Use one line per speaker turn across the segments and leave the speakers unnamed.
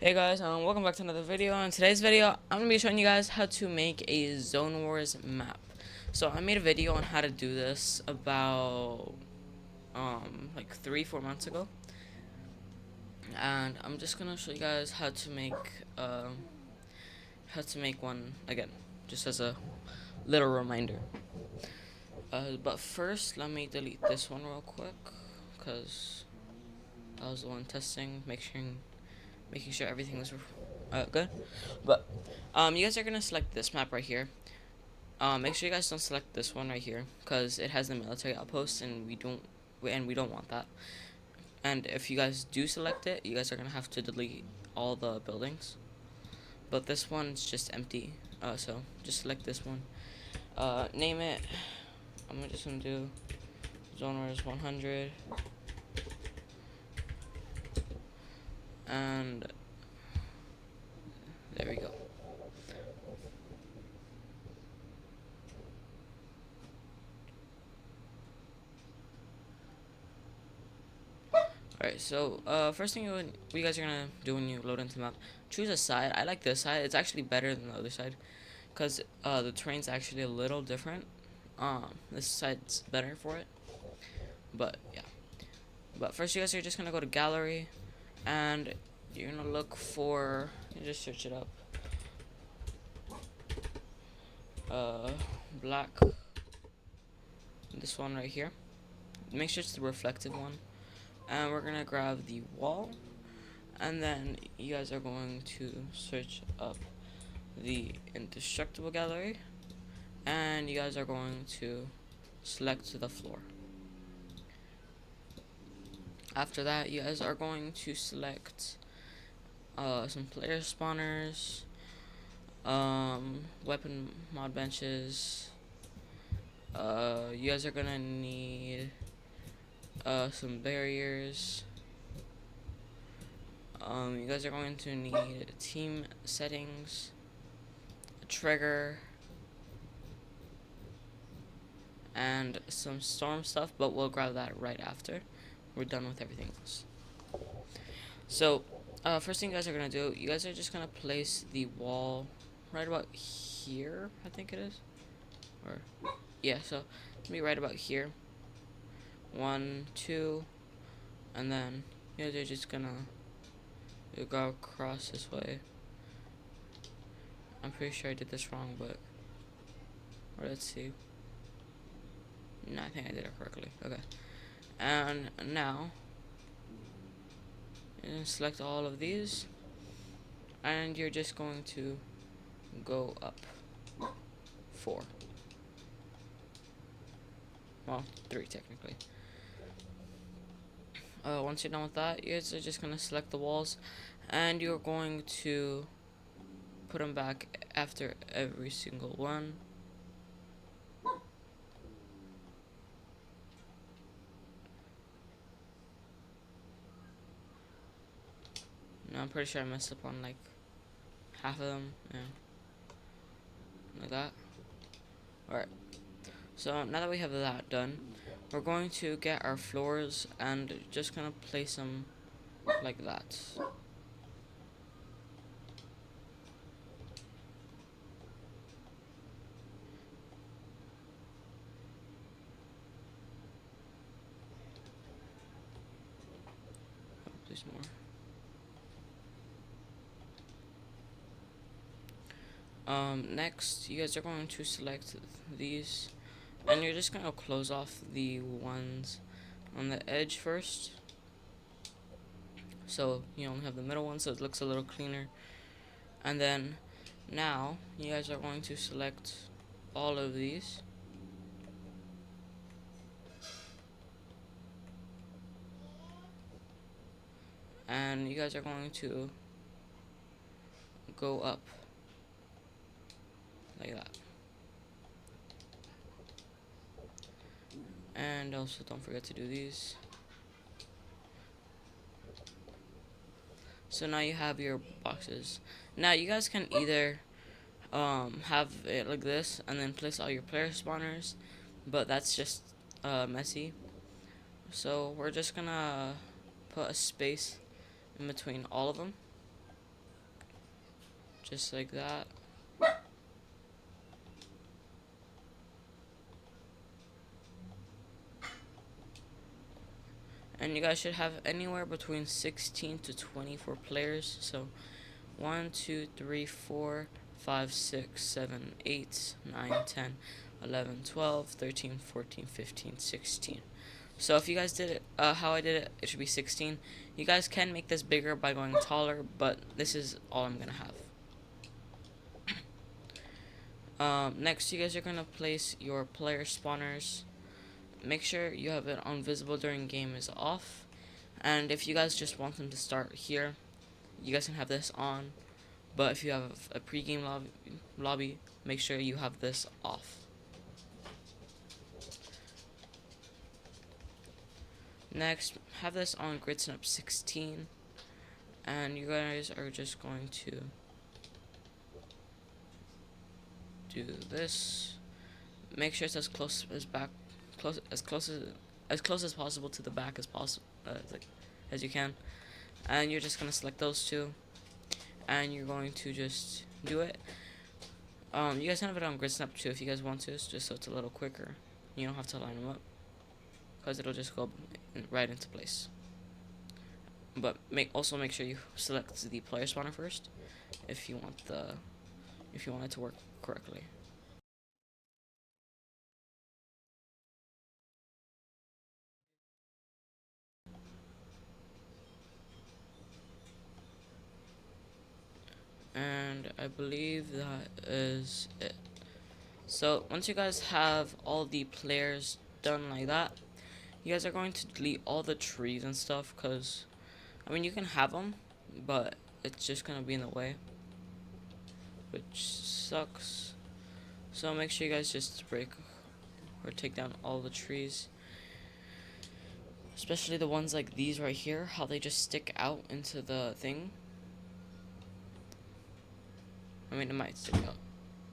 Hey guys, welcome back to another video. In today's video, I'm gonna be showing you guys how to make a Zone Wars map. So I made a video on how to do this about like 3-4 months ago, and I'm just gonna show you guys how to make one again, just as a little reminder. But first, let me delete this one real quick, cause I was the one testing, making sure everything was good. But you guys are gonna select this map right here. Make sure you guys don't select this one right here, because it has the military outpost, and we don't want that. And if you guys do select it, you guys are gonna have to delete all the buildings. But this one's just empty. So just select this one. Name it. I'm just gonna do Zoners 100, and there we go. Alright, so first thing you guys are gonna do when you load into the map, choose a side. I like this side. It's actually better than the other side, because the terrain's actually a little different. This side's better for it. But yeah. But first, you guys are just gonna go to gallery, and you're gonna look for. You just search it up. Black. This one right here. Make sure it's the reflective one. And we're gonna grab the wall, and then you guys are going to search up the indestructible gallery, and you guys are going to select the floor. After that, you guys are going to select some player spawners, weapon mod benches. You guys are gonna need some barriers. You guys are going to need team settings, a trigger, and some storm stuff, but we'll grab that right after we're done with everything else. So, first thing you guys are gonna do, you guys are just gonna place the wall right about here, I think it is. Or, yeah, so, it's gonna be right about here. 1, 2, and then you guys are just gonna go across this way. I'm pretty sure I did this wrong, but, or let's see. No, I think I did it correctly. Okay. And now, you're gonna select all of these, and you're just going to go up 4. Well, 3 technically. Once you're done with that, you guys are just gonna select the walls, and you're going to put them back after every single one. Now I'm pretty sure I messed up on like half of them. Yeah, like that. Alright. So now that we have that done, we're going to get our floors and just gonna place them like that. Oh, there's more. Next, you guys are going to select these, and you're just gonna close off the ones on the edge first, so you only have the middle one, so it looks a little cleaner. And then now you guys are going to select all of these, and you guys are going to go up like that. And also don't forget to do these. So now you have your boxes. Now you guys can either have it like this and then place all your player spawners, but that's just messy. So we're just gonna put a space in between all of them. just like that. And you guys should have anywhere between 16 to 24 players. So 1, 2, 3, 4, 5, 6, 7, 8, 9, 10, 11, 12, 13, 14, 15, 16. So if you guys did it how I did it, it should be 16. You guys can make this bigger by going taller, but this is all I'm gonna have. Next, you guys are gonna place your player spawners. Make sure you have it on visible during game is off. And if you guys just want them to start here, you guys can have this on. But if you have a pre-game lobby, make sure you have this off. Next, have this on grid snap 16, and you guys are just going to do this. Make sure it's as close as close as possible to the back as possible, as you can. And you're just gonna select those two, and you're going to just do it. You guys can have it on grid snap too if you guys want to, just so it's a little quicker. You don't have to line them up, because it'll just go right into place. But also make sure you select the player spawner first if you want it to work correctly. And I believe that is it. So once you guys have all the players done like that, you guys are going to delete all the trees and stuff, because I mean you can have them, but it's just gonna be in the way, which sucks. So make sure you guys just break or take down all the trees, especially the ones like these right here, how they just stick out into the thing. I mean, it might stick out,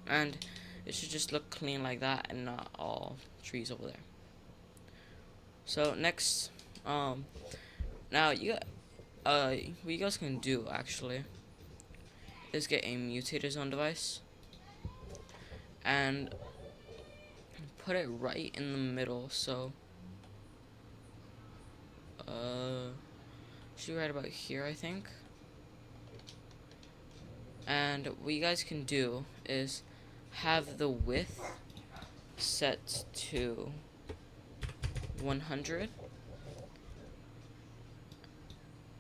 and it should just look clean like that and not all trees over there. So next, now what you guys can do actually is get a mutator zone device and put it right in the middle. So should be right about here, I think. And what you guys can do is have the width set to 100,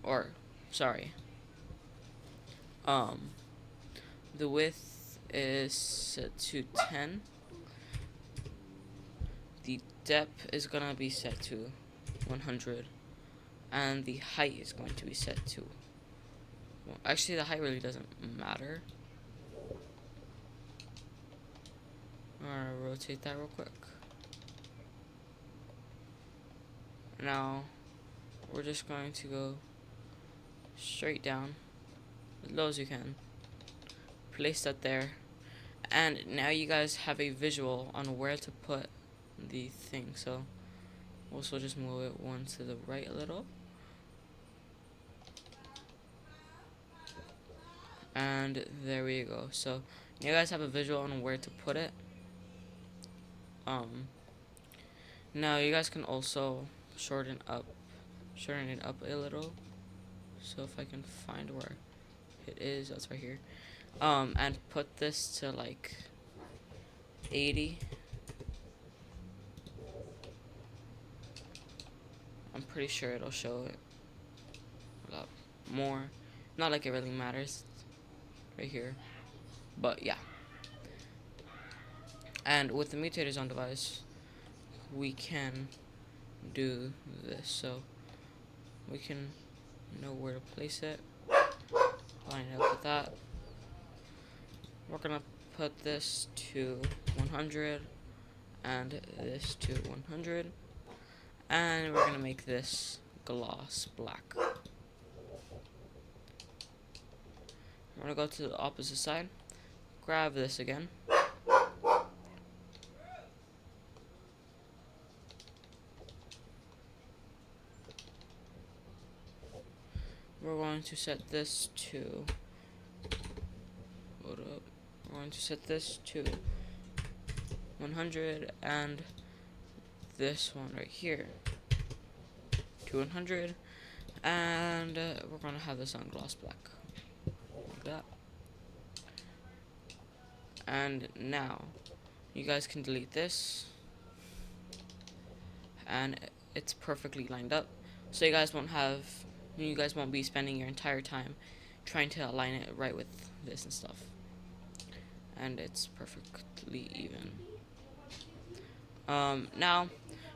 or sorry, the width is set to 10. The depth is gonna be set to 100, and the height is going to be set to, well, actually the height really doesn't matter. Alright, rotate that real quick. Now we're just going to go straight down as low as you can, place that there, and now you guys have a visual on where to put the thing. So also just move it one to the right a little, and there we go. So you guys have a visual on where to put it. Now you guys can also shorten it up a little. So if I can find where it is, that's right here. And put this to like 80. I'm pretty sure it'll show it a lot more. Not like it really matters right here, but yeah. And with the mutator zone device, we can do this. So we can know where to place it. Line it up with that. We're gonna put this to 100 and this to 100, and we're gonna make this gloss black. We're gonna go to the opposite side, grab this again, we're going to set this to hold up. We're going to set this to 100 and this one right here to 100, and we're gonna have this on gloss black like that. And now you guys can delete this, and it's perfectly lined up, so you guys won't be spending your entire time trying to align it right with this and stuff, and it's perfectly even. Now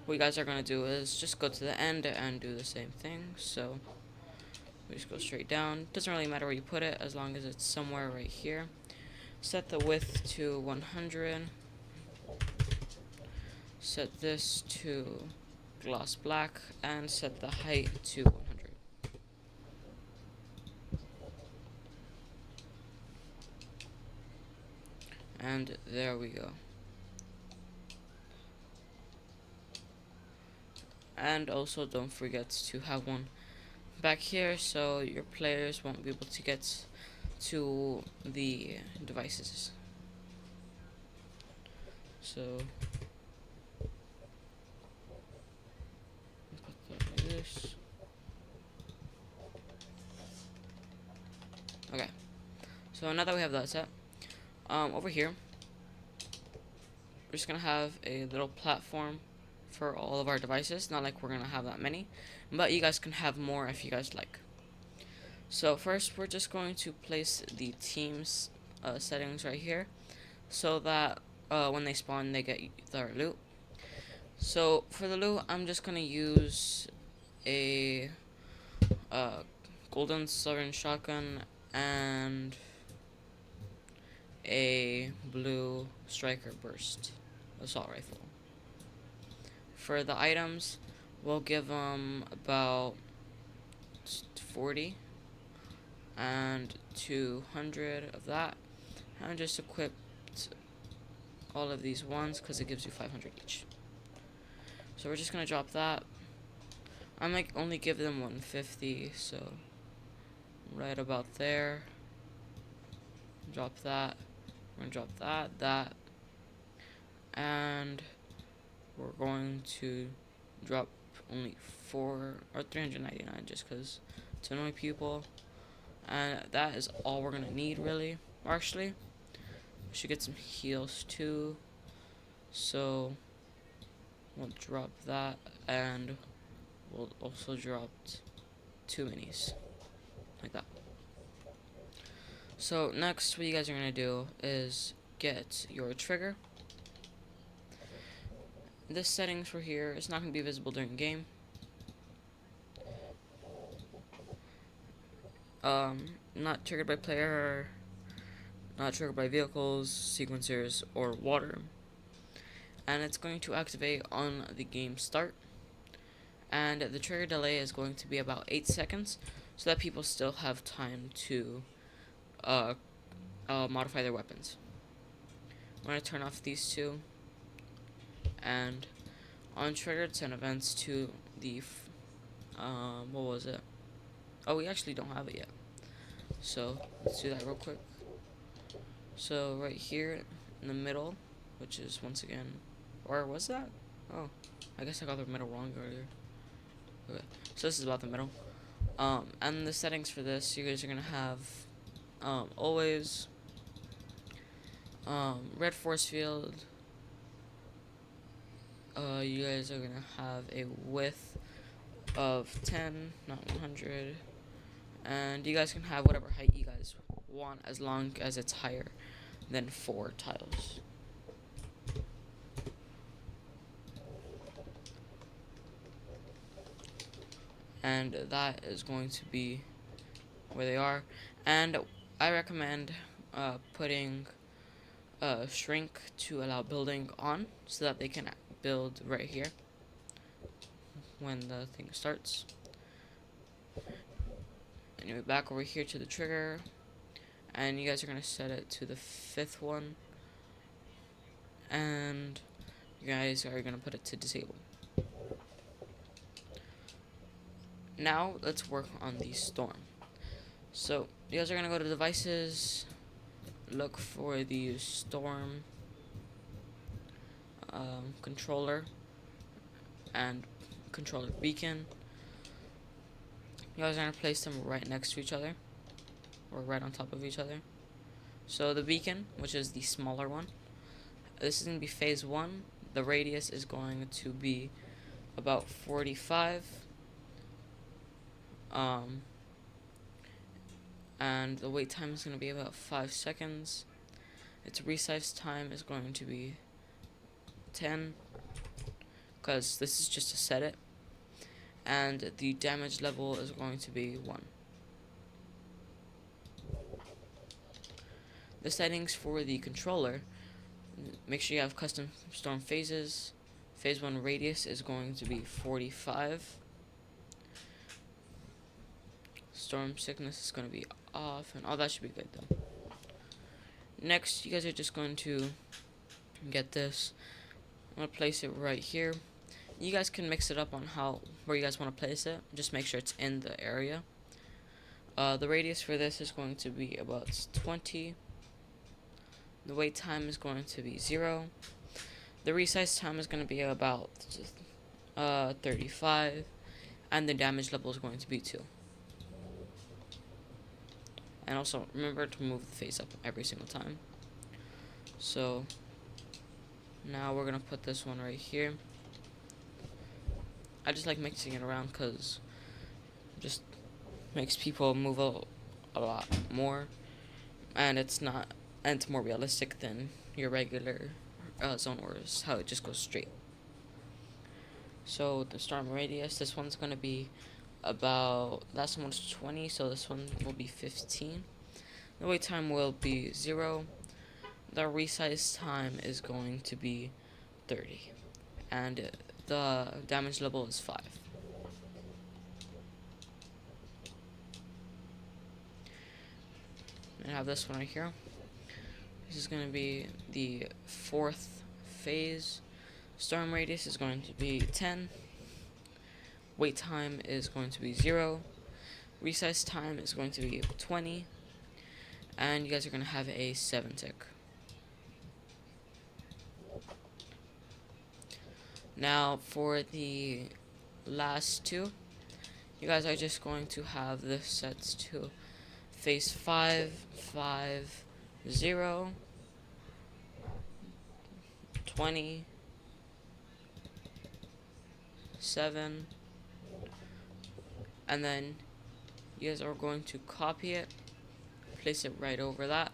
what you guys are gonna do is just go to the end and do the same thing. So we just go straight down. Doesn't really matter where you put it as long as it's somewhere right here. Set the width to 100. Set this to gloss black and set the height to 100. And there we go. And also don't forget to have one back here so your players won't be able to get to the devices. So put that like this. Okay, so now that we have that set, over here we're just gonna have a little platform for all of our devices. Not like we're gonna have that many, but you guys can have more if you guys like. So first we're just going to place the team's settings right here so that when they spawn they get their loot. So for the loot I'm just gonna use a golden southern shotgun and a blue striker burst assault rifle. For the items, we'll give them about 40 and 200 of that, and just equip all of these ones because it gives you 500 each. So we're just gonna drop that. I might only give them 150, so right about there. Drop that. We're gonna drop that, and we're going to drop only 4 or 399 just because to annoy people, and that is all we're gonna need really. Actually, we should get some heals too, so we'll drop that, and we'll also drop 2 minis like that. So next what you guys are gonna do is get your trigger. This settings for here is not going to be visible during game. Not triggered by player, not triggered by vehicles, sequencers, or water. And it's going to activate on the game start. And the trigger delay is going to be about 8 seconds, so that people still have time to modify their weapons. I'm going to turn off these two. And on triggered send events to the what was it? Oh, we actually don't have it yet, so let's do that real quick. So right here in the middle, which is once again, or was that? Oh, I guess I got the middle wrong earlier. Okay, so this is about the middle. And the settings for this, you guys are gonna have always red force field. You guys are gonna have a width of 10, not 100, and you guys can have whatever height you guys want as long as it's higher than 4 tiles. And that is going to be where they are, and I recommend putting shrink to allow building on so that they can build right here when the thing starts. Anyway, back over here to the trigger, and you guys are gonna set it to the 5th one, and you guys are gonna put it to disable. Now let's work on the storm. So you guys are gonna go to devices, look for the storm controller and controller beacon. You guys are going to place them right next to each other, or right on top of each other. So the beacon, which is the smaller one, this is going to be phase 1. The radius is going to be about 45. And the wait time is going to be about 5 seconds. Its resize time is going to be 10, because this is just to set it. And the damage level is going to be 1. The settings for the controller, make sure you have custom storm phases. Phase 1 radius is going to be 45. Storm sickness is going to be off, and all that should be good though. Next, you guys are just going to get this. I'm going to place it right here. You guys can mix it up on where you guys want to place it. Just make sure it's in the area. The radius for this is going to be about 20. The wait time is going to be 0. The resize time is going to be about 35. And the damage level is going to be 2. And also, remember to move the face up every single time. So, now we're going to put this one right here. I just like mixing it around because it just makes people move a lot more. And it's more realistic than your regular Zone Wars, how it just goes straight. So, the storm radius, this one's going to be about, last one was 20, so this one will be 15. The wait time will be 0. The resize time is going to be 30. And the damage level is 5. I have this one right here. This is going to be the 4th phase. Storm radius is going to be 10. Wait time is going to be 0. Resize time is going to be 20. And you guys are going to have a 7 tick. Now for the last two, you guys are just going to have this set to phase 5, 5, 0, 20, 7, and then you guys are going to copy it, place it right over that.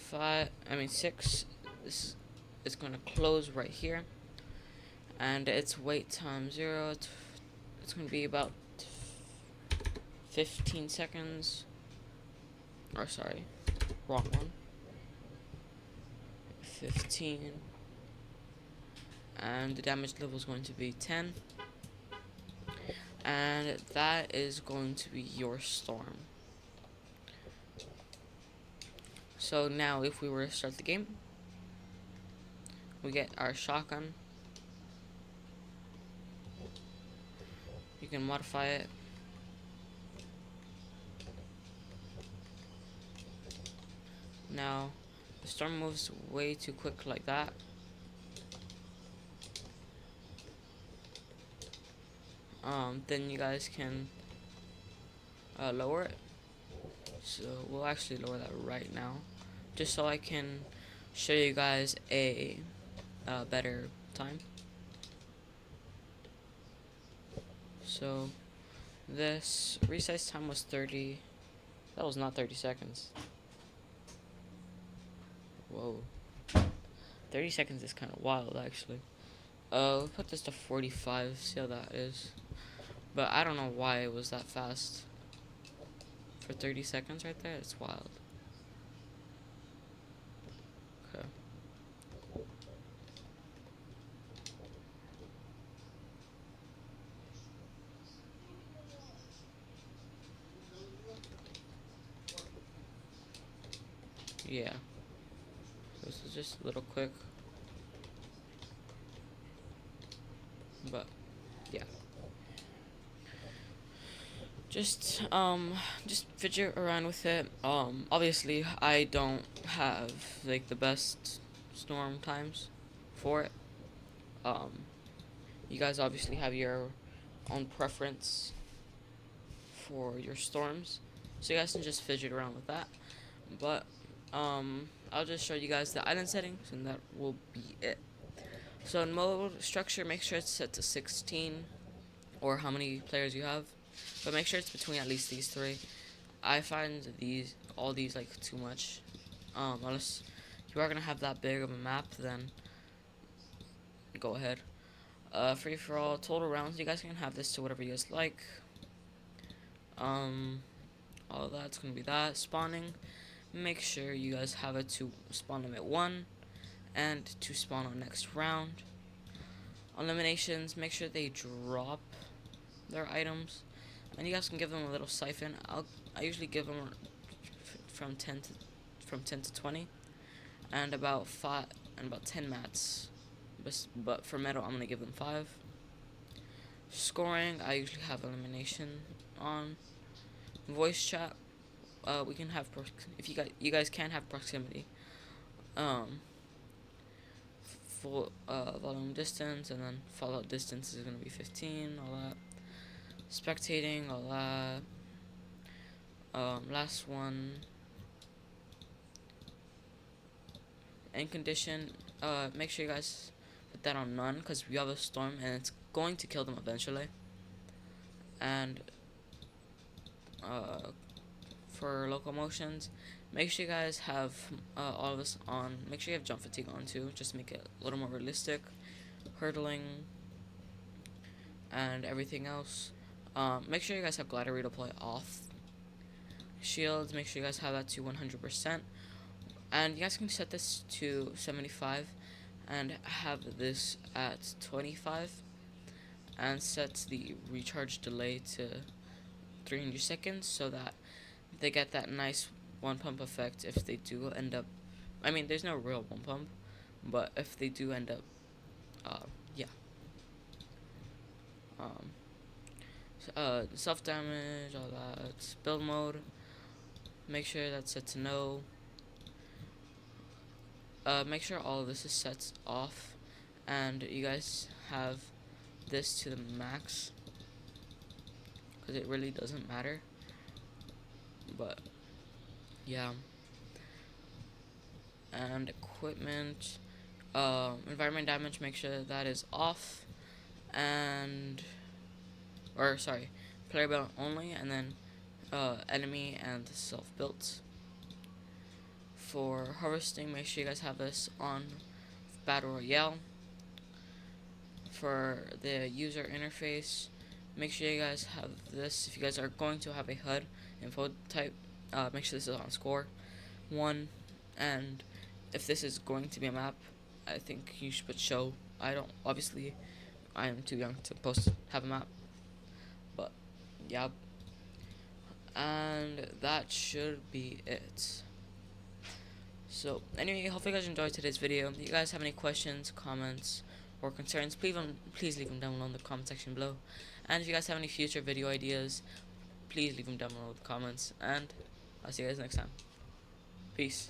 6. This is going to close right here, and its wait time 0. It's going to be about 15 seconds. Or sorry, wrong one. 15, and the damage level is going to be 10. And that is going to be your storm. So now if we were to start the game, we get our shotgun. You can modify it. Now the storm moves way too quick like that. Then you guys can lower it. So we'll actually lower that right now, just so I can show you guys a better time. So this resize time was 30. That was not 30 seconds. Whoa. 30 seconds is kind of wild, actually. We'll put this to 45, see how that is. But I don't know why it was that fast. For 30 seconds right there, it's wild. Okay. Yeah. This is just a little quick. But, yeah. just fidget around with it. Obviously I don't have like the best storm times for it. Um, you guys obviously have your own preference for your storms, so you guys can just fidget around with that. But I'll just show you guys the island settings, and that will be it. So in mode structure, make sure it's set to 16, or how many players you have, but make sure it's between at least these three. I find all these like too much. Unless you are gonna have that big of a map, then go ahead. Free for all, total rounds. You guys can have this to whatever you guys like. Um, all that's gonna be that. Spawning, make sure you guys have it to spawn them at 1 and to spawn on next round. Eliminations, make sure they drop their items, and you guys can give them a little siphon. I usually give them from 10 to 20, and about 10 mats. But for metal, I'm gonna give them 5. Scoring, I usually have elimination on. Voice chat, we can have if you guys can have proximity. Full volume distance, and then fallout distance is gonna be 15. All that. Spectating, all that. Last one. End condition. Make sure you guys put that on none, because we have a storm and it's going to kill them eventually. And for locomotions, make sure you guys have all of this on. Make sure you have jump fatigue on too, just to make it a little more realistic. Hurdling and everything else. Make sure you guys have glider redeploy off. Shields, make sure you guys have that to 100%. And you guys can set this to 75 and have this at 25, and set the recharge delay to 300 seconds, so that they get that nice one pump effect if they do end up, I mean, there's no real one pump, but if they do end up, yeah. Self damage, all that. Build mode, make sure that's set to no. Make sure all of this is set off, and you guys have this to the max, because it really doesn't matter. But yeah. And equipment, environment damage, make sure that is off, and player build only, and then enemy and self-built. For harvesting, make sure you guys have this on Battle Royale. For the user interface, make sure you guys have this. If you guys are going to have a HUD info type, make sure this is on score 1. And if this is going to be a map, I think you should put show. I am too young to have a map. But yeah. And that should be it. So anyway, hopefully you guys enjoyed today's video. If you guys have any questions, comments, or concerns, please leave them down below in the comment section below. And if you guys have any future video ideas, please leave them down below in the comments. And I'll see you guys next time. Peace.